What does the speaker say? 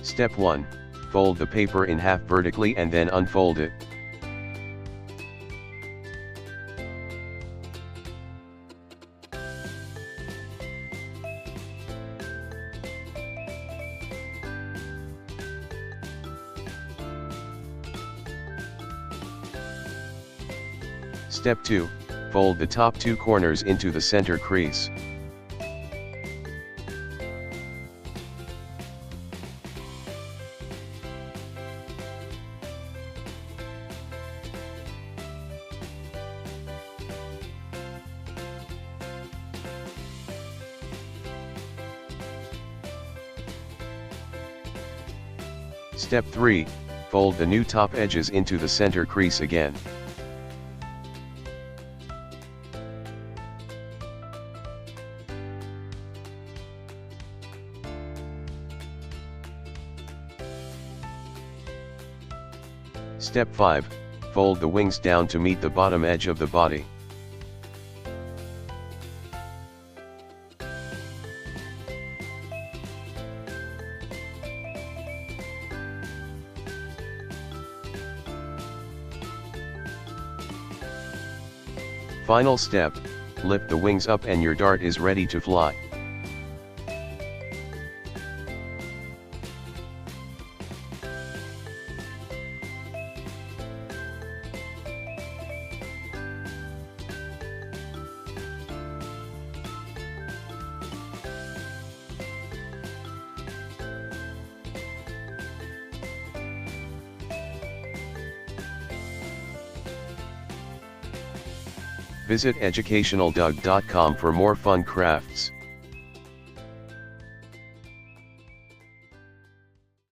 Step 1. Fold the paper in half vertically and then unfold it. Step 2. Fold the top two corners into the center crease. Step 3. Fold the new top edges into the center crease again. Step 5. Fold the wings down to meet the bottom edge of the body. Final step, lift the wings up and your dart is ready to fly. Visit educationaldoug.com for more fun crafts.